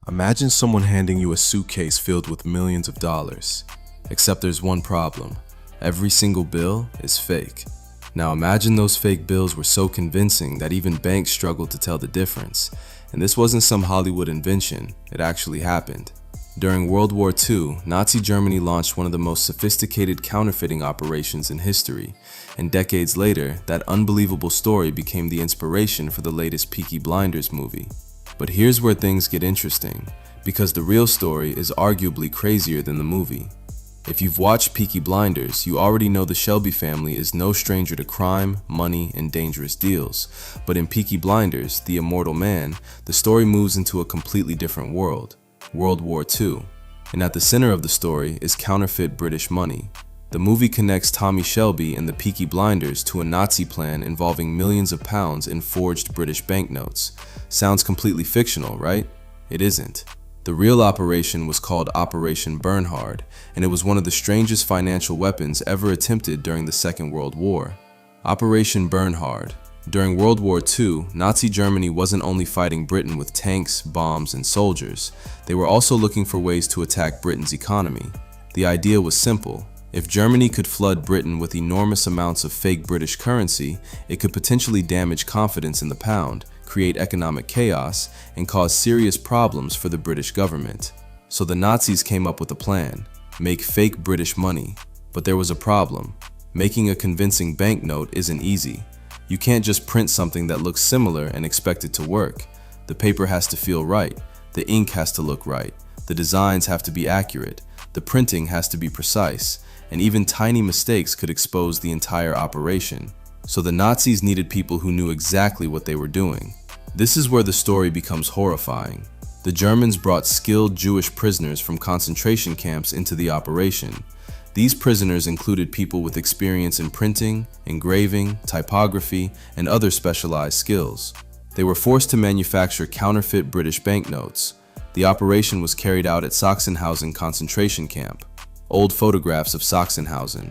Imagine someone handing you a suitcase filled with millions of dollars. Except there's one problem. Every single bill is fake. Now imagine those fake bills were so convincing that even banks struggled to tell the difference. And this wasn't some Hollywood invention, it actually happened. During World War II, Nazi Germany launched one of the most sophisticated counterfeiting operations in history, and decades later, that unbelievable story became the inspiration for the latest Peaky Blinders movie. But here's where things get interesting, because the real story is arguably crazier than the movie. If you've watched Peaky Blinders, you already know the Shelby family is no stranger to crime, money, and dangerous deals. But in Peaky Blinders, the Immortal Man, the story moves into a completely different world, World War II. And at the center of the story is counterfeit British money. The movie connects Tommy Shelby and the Peaky Blinders to a Nazi plan involving millions of pounds in forged British banknotes. Sounds completely fictional, right? It isn't. The real operation was called Operation Bernhard, and it was one of the strangest financial weapons ever attempted during the Second World War. Operation Bernhard. During World War II, Nazi Germany wasn't only fighting Britain with tanks, bombs, and soldiers, they were also looking for ways to attack Britain's economy. The idea was simple. If Germany could flood Britain with enormous amounts of fake British currency, it could potentially damage confidence in the pound, create economic chaos, and cause serious problems for the British government. So the Nazis came up with a plan: make fake British money. But there was a problem. Making a convincing banknote isn't easy. You can't just print something that looks similar and expect it to work. The paper has to feel right, the ink has to look right, the designs have to be accurate, the printing has to be precise, and even tiny mistakes could expose the entire operation. So the Nazis needed people who knew exactly what they were doing. This is where the story becomes horrifying. The Germans brought skilled Jewish prisoners from concentration camps into the operation. These prisoners included people with experience in printing, engraving, typography, and other specialized skills. They were forced to manufacture counterfeit British banknotes. The operation was carried out at Sachsenhausen concentration camp. Old photographs of Sachsenhausen.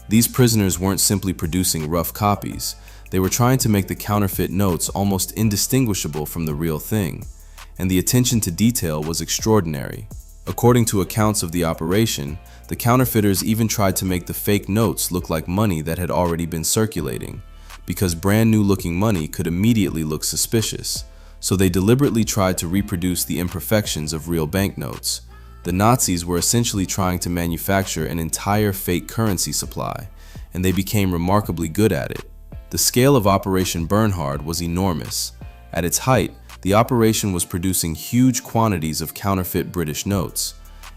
These prisoners weren't simply producing rough copies. They were trying to make the counterfeit notes almost indistinguishable from the real thing. And the attention to detail was extraordinary. According to accounts of the operation, the counterfeiters even tried to make the fake notes look like money that had already been circulating, because brand new looking money could immediately look suspicious. So they deliberately tried to reproduce the imperfections of real banknotes. The Nazis were essentially trying to manufacture an entire fake currency supply, and they became remarkably good at it. The scale of Operation Bernhard was enormous. At its height, the operation was producing huge quantities of counterfeit British notes.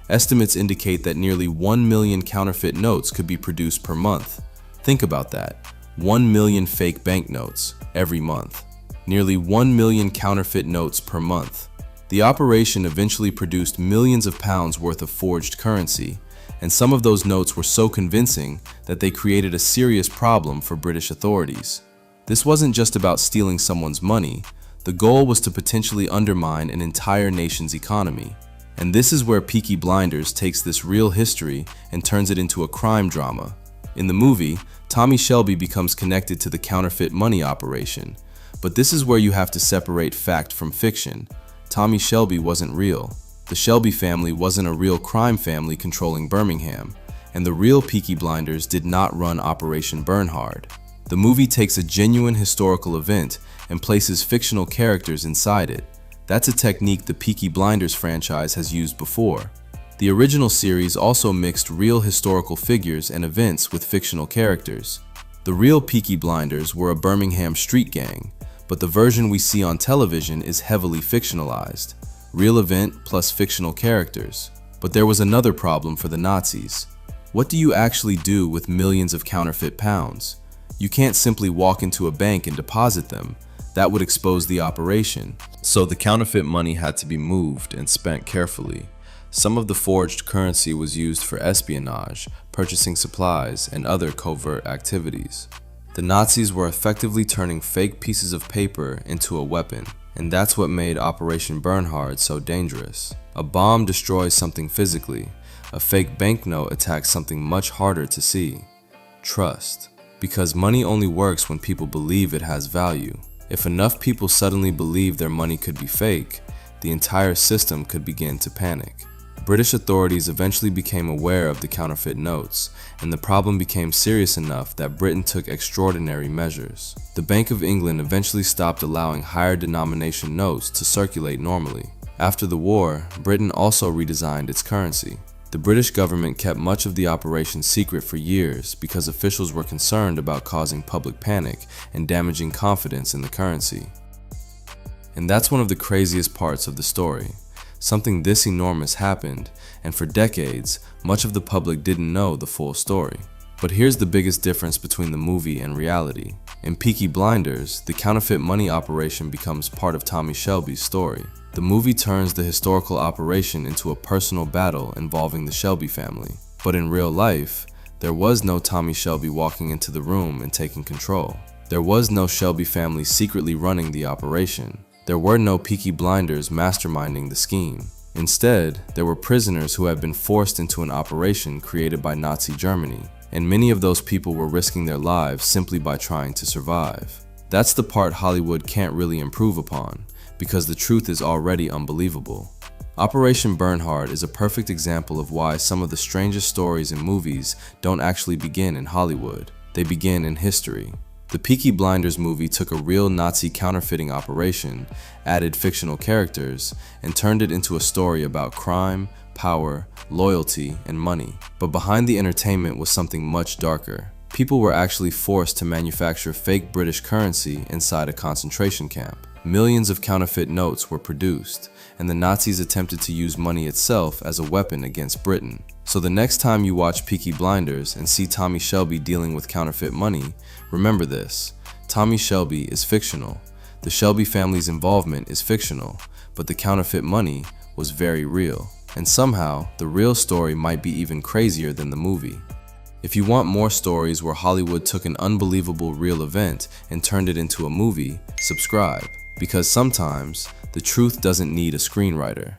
Estimates indicate that nearly 1 million counterfeit notes could be produced per month. Think about that. 1 million fake banknotes every month. Nearly 1 million counterfeit notes per month. The operation eventually produced millions of pounds worth of forged currency, and some of those notes were so convincing that they created a serious problem for British authorities. This wasn't just about stealing someone's money. The goal was to potentially undermine an entire nation's economy. And this is where Peaky Blinders takes this real history and turns it into a crime drama. In the movie, Tommy Shelby becomes connected to the counterfeit money operation. But this is where you have to separate fact from fiction. Tommy Shelby wasn't real. The Shelby family wasn't a real crime family controlling Birmingham. And the real Peaky Blinders did not run Operation Bernhard. The movie takes a genuine historical event and places fictional characters inside it. That's a technique the Peaky Blinders franchise has used before. The original series also mixed real historical figures and events with fictional characters. The real Peaky Blinders were a Birmingham street gang, but the version we see on television is heavily fictionalized. Real event plus fictional characters. But there was another problem for the Nazis. What do you actually do with millions of counterfeit pounds? You can't simply walk into a bank and deposit them. That would expose the operation. So the counterfeit money had to be moved and spent carefully. Some of the forged currency was used for espionage, purchasing supplies, and other covert activities. The Nazis were effectively turning fake pieces of paper into a weapon, and that's what made Operation Bernhard so dangerous. A bomb destroys something physically. A fake banknote attacks something much harder to see: trust. Because money only works when people believe it has value. If enough people suddenly believe their money could be fake, the entire system could begin to panic. British authorities eventually became aware of the counterfeit notes, and the problem became serious enough that Britain took extraordinary measures. The Bank of England eventually stopped allowing higher denomination notes to circulate normally. After the war, Britain also redesigned its currency. The British government kept much of the operation secret for years because officials were concerned about causing public panic and damaging confidence in the currency. And that's one of the craziest parts of the story. Something this enormous happened, and for decades, much of the public didn't know the full story. But here's the biggest difference between the movie and reality. In Peaky Blinders, the counterfeit money operation becomes part of Tommy Shelby's story. The movie turns the historical operation into a personal battle involving the Shelby family. But in real life, there was no Tommy Shelby walking into the room and taking control. There was no Shelby family secretly running the operation. There were no Peaky Blinders masterminding the scheme. Instead, there were prisoners who had been forced into an operation created by Nazi Germany, and many of those people were risking their lives simply by trying to survive. That's the part Hollywood can't really improve upon, because the truth is already unbelievable. Operation Bernhard is a perfect example of why some of the strangest stories in movies don't actually begin in Hollywood. They begin in history. The Peaky Blinders movie took a real Nazi counterfeiting operation, added fictional characters, and turned it into a story about crime, power, loyalty, and money. But behind the entertainment was something much darker. People were actually forced to manufacture fake British currency inside a concentration camp. Millions of counterfeit notes were produced, and the Nazis attempted to use money itself as a weapon against Britain. So the next time you watch Peaky Blinders and see Tommy Shelby dealing with counterfeit money, remember this: Tommy Shelby is fictional. The Shelby family's involvement is fictional, but the counterfeit money was very real. And somehow, the real story might be even crazier than the movie. If you want more stories where Hollywood took an unbelievable real event and turned it into a movie, subscribe, because sometimes the truth doesn't need a screenwriter.